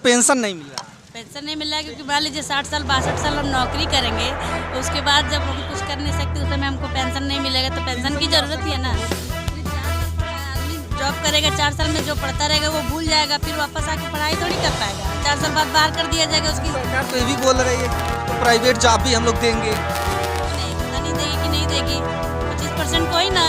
Pension नहीं मिल रहा। Pension नहीं मिल रहा है क्योंकि मान लीजिए 60 साल 62 साल हम नौकरी करेंगे, उसके बाद जब हम कुछ कर नहीं सकते उस समय हमको पेंशन नहीं मिलेगा, तो पेंशन की ज़रूरत ही है ना। आदमी जॉब करेगा 4 साल में जो पढ़ता रहेगा वो भूल जाएगा, फिर वापस आके पढ़ाई थोड़ी कर पाएगा। 4 साल बाद बाहर कर दिया जाएगा उसकी। सरकार तो ये भी बोल रही है तो प्राइवेट जॉब भी हम लोग देंगे। नहीं पता नहीं देगी कि नहीं देगी, 25% को ही ना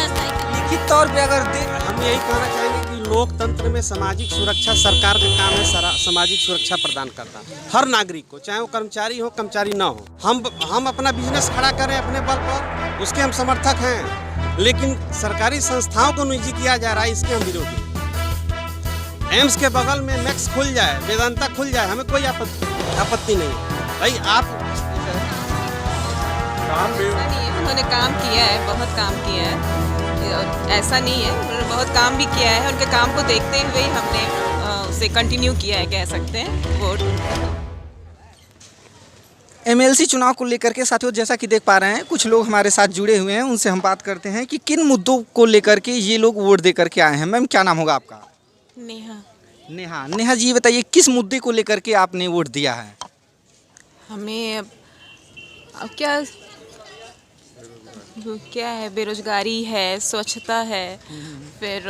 लिखित तौर पे अगर दे। हम यही कहना चाहेंगे कि लोकतंत्र में सामाजिक सुरक्षा सरकार का काम है, सामाजिक सुरक्षा प्रदान करता हर नागरिक को, चाहे वो कर्मचारी हो कर्मचारी ना हो। हम अपना बिजनेस खड़ा करें अपने बल पर, उसके हम समर्थक हैं, लेकिन सरकारी संस्थाओं को निजी किया जा रहा है, इसके हम विरोधी हैं। एम्स के बगल में मैक्स खुल जाए, वेदांता खुल जाए, हमें कोई आपत्ति नहीं है। भाई आप काम भी उन्होंने काम किया है, बहुत काम किया है, ऐसा नहीं है, उन्होंने बहुत काम भी किया है। उनके काम को देखते हुए ही हमने उसे कंटिन्यू किया है, कह सकते हैं वोट। एमएलसी चुनाव को लेकर के साथियों जैसा कि देख पा रहे हैं कुछ लोग हमारे साथ जुड़े हुए हैं, उनसे हम बात करते हैं कि किन मुद्दों को लेकर के ये लोग वोट दे करके आए हैं। मैम क्या नाम होगा आपका? नेहा। नेहा जी, ये बताइए किस मुद्दे को लेकर के आपने वोट दिया है? हमें अब क्या है, बेरोजगारी है, स्वच्छता है, फिर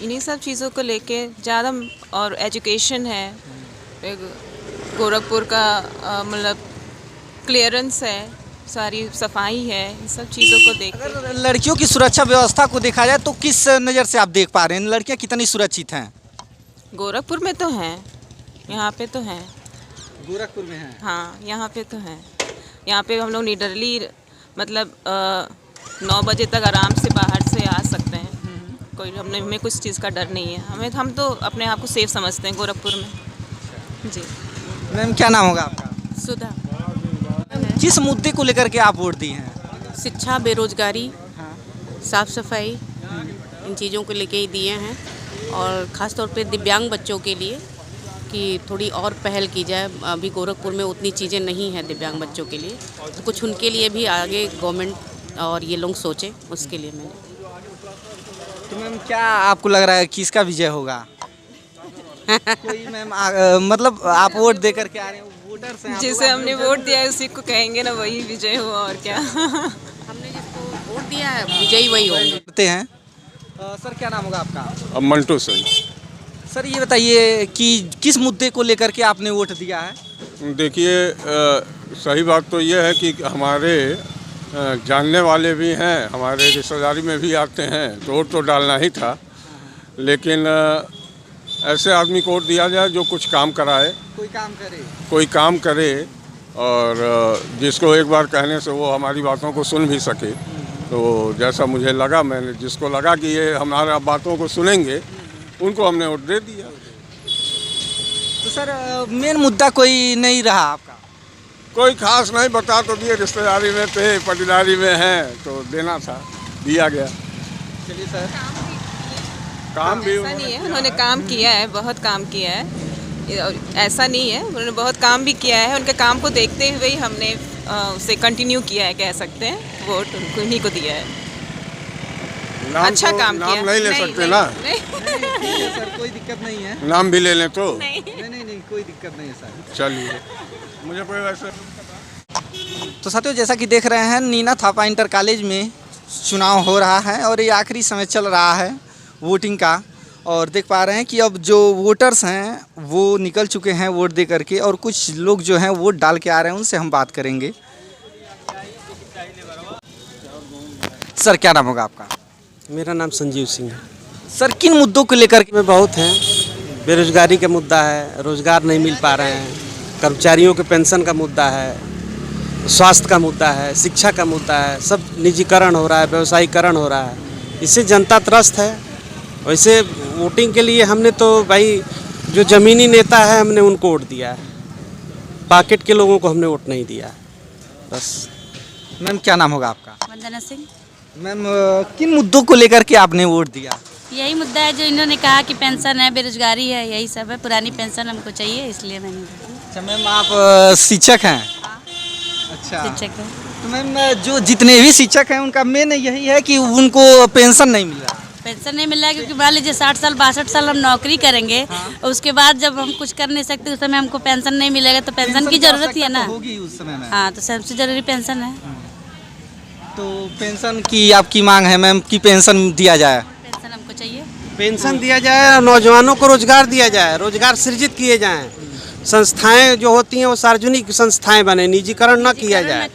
इन्हीं सब चीज़ों को लेके ज़्यादा, और एजुकेशन है, फिर गोरखपुर का मतलब क्लियरेंस है, सारी सफाई है, इन सब चीज़ों को देख। अगर लड़कियों की सुरक्षा व्यवस्था को देखा जाए तो किस नज़र से आप देख पा रहे हैं लड़कियां कितनी सुरक्षित हैं? गोरखपुर में तो हैं, यहाँ पे तो हैं। गोरखपुर में हैं? हाँ, यहाँ पे तो हैं। यहाँ पे हम लोग निडरली मतलब 9 बजे तक आराम से बाहर से आ सकते हैं, कोई हमें कुछ चीज़ का डर नहीं है। हम तो अपने आप को सेफ समझते हैं गोरखपुर में। जी मैम क्या नाम होगा आपका? सुधा। किस मुद्दे को लेकर के आप वोट दिए हैं? शिक्षा, बेरोजगारी, साफ सफाई, इन चीज़ों को लेके ही दिए हैं, और ख़ास तौर पे दिव्यांग बच्चों के लिए कि थोड़ी और पहल की जाए। अभी गोरखपुर में उतनी चीज़ें नहीं हैं दिव्यांग बच्चों के लिए, तो कुछ उनके लिए भी आगे गवर्नमेंट और ये लोग सोचें, उसके लिए मैंने। तो मैम क्या आपको लग रहा है किसका विजय होगा? कोई मैम मतलब आप वोट दे करके आ रहे हैं, वोटर्स हैं, जिसे हमने वोट दिया है उसी को कहेंगे ना वही विजय हुआ, और क्या। हमने जिसको वोट दिया है विजयी वही होंगे। करते हैं। सर क्या नाम होगा आपका? मंटू सिंह। सर ये बताइए कि किस मुद्दे को लेकर के आपने वोट दिया है? देखिए सही बात तो ये है कि हमारे जानने वाले भी हैं, हमारे रिश्तेदारी में भी आते हैं, तो वोट तो डालना ही था, लेकिन ऐसे आदमी को वोट दिया जाए जो कुछ काम कराए, कोई काम करे, और जिसको एक बार कहने से वो हमारी बातों को सुन भी सके। तो जैसा मुझे लगा, मैंने जिसको लगा कि ये हमारा बातों को सुनेंगे, उनको हमने वोट दे दिया। तो सर मेन मुद्दा कोई नहीं रहा आपका? कोई खास नहीं, बता तो दिए, रिश्तेदारी में थे, पटीदारी में हैं, तो देना था, दिया गया। चलिए सर। काम भी ऐसा नहीं है, उन्होंने काम किया है, बहुत काम किया है, ऐसा नहीं है, उन्होंने बहुत काम भी किया है। उनके काम को देखते हुए ही हमने उसे कंटिन्यू किया है, कह सकते हैं वोट उनको ही को दिया है। अच्छा तो काम किया। नाम नहीं ले सकते ना? नहीं। सर कोई दिक्कत नहीं है, नाम भी ले लें तो? नहीं कोई दिक्कत नहीं है सर। चलिए, मुझे कोई वैसे। तो साथियों जैसा कि देख रहे हैं नीना थापा इंटर कॉलेज में चुनाव हो रहा है और ये आखिरी समय चल रहा है वोटिंग का, और देख पा रहे हैं कि अब जो वोटर्स हैं वो निकल चुके हैं वोट दे करके, और कुछ लोग जो हैं वोट डाल के आ रहे हैं, उनसे हम बात करेंगे। सर क्या नाम होगा आपका? मेरा नाम संजीव सिंह है। सर किन मुद्दों को लेकर के? में बहुत हैं, बेरोजगारी का मुद्दा है, रोजगार नहीं मिल पा रहे हैं, कर्मचारियों के पेंशन का मुद्दा है, स्वास्थ्य का मुद्दा है, शिक्षा का मुद्दा है, सब निजीकरण हो रहा है, व्यवसायीकरण हो रहा है, इससे जनता त्रस्त है। वैसे वोटिंग के लिए हमने तो भाई जो ज़मीनी नेता है हमने उनको वोट दिया है, पॉकेट के लोगों को हमने वोट नहीं दिया है, बस। मैम क्या नाम होगा आपका? वंदना सिंह। मैम किन मुद्दों को लेकर के आपने वोट दिया? यही मुद्दा है जो इन्होंने कहा कि पेंशन है, बेरोजगारी है, यही सब है। पुरानी पेंशन हमको चाहिए, इसलिए मैंने दिया। अच्छा मैम आप शिक्षक हैं? अच्छा शिक्षक है। तो मैम जो जितने भी शिक्षक हैं उनका मेन यही है कि उनको पेंशन नहीं मिल रहा। पेंशन नहीं मिल रहा है क्योंकि मान लीजिए 60 साल 62 साल हम नौकरी करेंगे, उसके बाद जब हम कुछ कर नहीं सकते उस समय हमको पेंशन नहीं मिलेगा, तो पेंशन की जरूरत ही है ना। होगी उस समय में। हाँ, तो सबसे जरूरी पेंशन है। तो पेंशन की आपकी मांग है मैम कि पेंशन दिया जाए? पेंशन हमको चाहिए। पेंशन दिया जाए, नौजवानों को रोजगार दिया जाए, रोजगार सृजित किए जाएं, संस्थाएं जो होती हैं वो सार्वजनिक संस्थाएं बने, निजीकरण न किया जाए।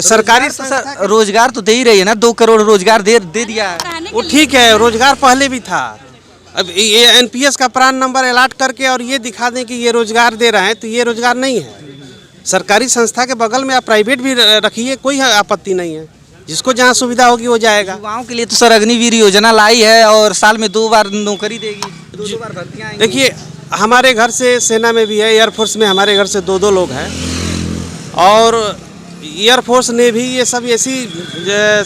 सरकारी सर रोजगार तो दे ही रही है ना, 2 करोड़ रोजगार दे दिया है। वो ठीक है, रोजगार पहले भी था। अब ये एनपीएस का प्रान नंबर अलॉट करके और ये दिखा दें कि ये रोजगार दे रहे हैं, तो ये रोजगार नहीं है। सरकारी संस्था के बगल में आप प्राइवेट भी रखिए, कोई आपत्ति नहीं है, जिसको जहाँ सुविधा होगी वो जाएगा। युवाओं के लिए तो सर अग्निवीर योजना लाई है और साल में 2 बार नौकरी देगी, 2 बार भर्तियाँ आएंगी। देखिए, हमारे घर से सेना में भी है, एयरफोर्स में हमारे घर से 2 लोग हैं, और एयरफोर्स ने भी ये सब ऐसी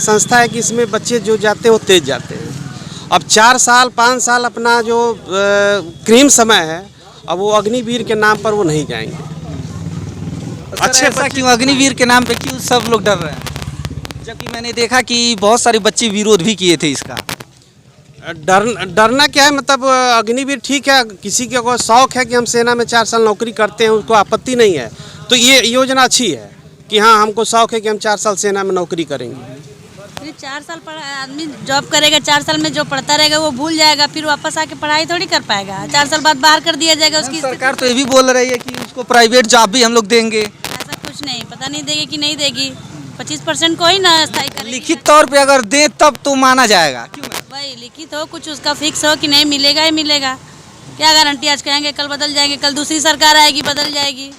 संस्था है कि इसमें बच्चे जो जाते हैं वो तेज जाते हैं। अब 4 साल 5 साल अपना जो क्रीम समय है, अब वो अग्निवीर के नाम पर वो नहीं जाएंगे। अच्छे ऐसा क्यों अग्निवीर के नाम पे क्यों सब लोग डर रहे हैं? जबकि मैंने देखा कि बहुत सारे बच्चे विरोध भी किए थे इसका। डरना क्या है, मतलब अग्निवीर ठीक है, किसी के को शौक है कि हम सेना में 4 साल नौकरी करते हैं, उसको आपत्ति नहीं है, तो ये योजना अच्छी है कि हाँ हमको शौक है कि हम 4 साल सेना में नौकरी करेंगे। 4 साल पढ़ा आदमी जॉब करेगा, 4 साल में जो पढ़ता रहेगा वो भूल जाएगा, फिर वापस आके पढ़ाई थोड़ी कर पाएगा। 4 साल बाद बाहर कर दिया जाएगा उसकी। सरकार तो ये भी बोल रही है कि उसको प्राइवेट जॉब भी हम लोग देंगे। ऐसा कुछ नहीं, पता नहीं देगी कि नहीं देगी। 25% को ही ना स्थायी करेगी। लिखित तौर पे अगर दे तब तो माना जाएगा। क्यों? भाई लिखित हो, कुछ उसका फिक्स हो कि नहीं मिलेगा ही मिलेगा। क्या गारंटी, आज कहेंगे कल बदल जाएंगे, कल दूसरी सरकार आएगी बदल जाएगी।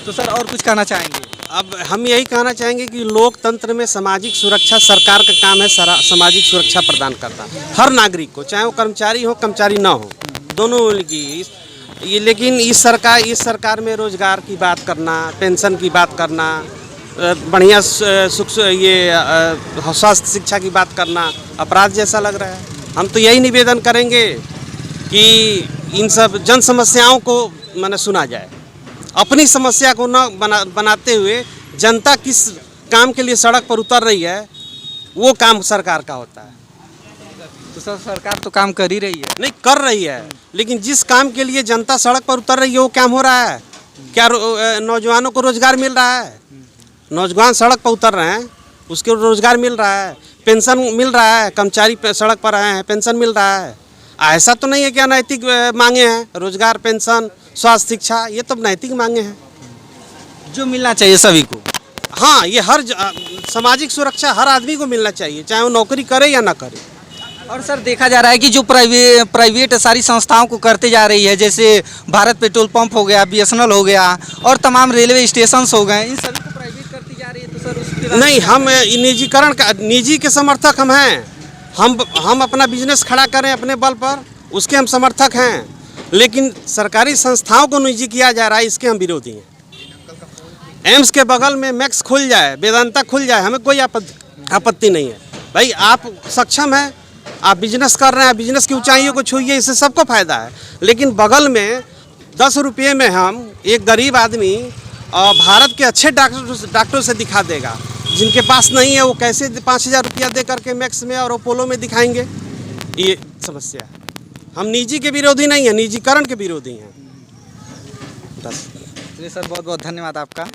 तो सर और कुछ कहना चाहेंगे? अब हम यही कहना चाहेंगे कि लोकतंत्र में सामाजिक सुरक्षा सरकार का काम है, सामाजिक सुरक्षा प्रदान करना हर नागरिक को, चाहे वो कर्मचारी हो कर्मचारी ना हो, दोनों की। ये लेकिन इस सरकार में रोजगार की बात करना, पेंशन की बात करना, बढ़िया स्वास्थ्य शिक्षा की बात करना अपराध जैसा लग रहा है। हम तो यही निवेदन करेंगे कि इन सब जन समस्याओं को माने सुना जाए, अपनी समस्या को न बनाते हुए जनता किस काम के लिए सड़क पर उतर रही है वो काम सरकार का होता है। तो सर सरकार तो काम कर ही रही है। नहीं कर रही है, लेकिन जिस काम के लिए जनता सड़क पर उतर रही है वो काम हो रहा है क्या? नौजवानों को रोजगार मिल रहा है? नौजवान सड़क पर उतर रहे हैं, उसके रोजगार मिल रहा है, पेंशन मिल रहा है, कर्मचारी सड़क पर आए हैं, पेंशन मिल रहा है। ऐसा तो नहीं है कि अनैतिक मांगे हैं, रोजगार, पेंशन, स्वास्थ्य शिक्षा, ये तो नैतिक मांगे हैं जो मिलना चाहिए सभी को। हाँ, ये हर सामाजिक सुरक्षा हर आदमी को मिलना चाहिए, चाहे वो नौकरी करे या ना करे। और सर देखा जा रहा है कि जो प्राइवेट सारी संस्थाओं को करते जा रही है, जैसे भारत पेट्रोल पंप हो गया, BSNL हो गया और तमाम रेलवे स्टेशन हो गए, इन सभी को प्राइवेट करती जा रही है। तो सर उसके नहीं, हम निजीकरण का, निजी के समर्थक हम हैं। हम अपना बिजनेस खड़ा करें अपने बल पर, उसके हम समर्थक हैं, लेकिन सरकारी संस्थाओं को निजी किया जा रहा है, इसके हम विरोधी हैं। एम्स के बगल में मैक्स खुल जाए, वेदांता खुल जाए, हमें कोई आपत्ति नहीं है। भाई आप सक्षम हैं, आप बिजनेस कर रहे हैं, बिजनेस की ऊंचाइयों को छूइए, इससे सबको फायदा है। लेकिन बगल में 10 रुपये में हम एक गरीब आदमी भारत के अच्छे डॉक्टरों से दिखा देगा, जिनके पास नहीं है वो कैसे 5,000 रुपया दे करके मैक्स में और अपोलो में दिखाएंगे? ये समस्या है। हम निजी के विरोधी नहीं हैं, निजीकरण के विरोधी हैं। बस। सर बहुत बहुत धन्यवाद आपका।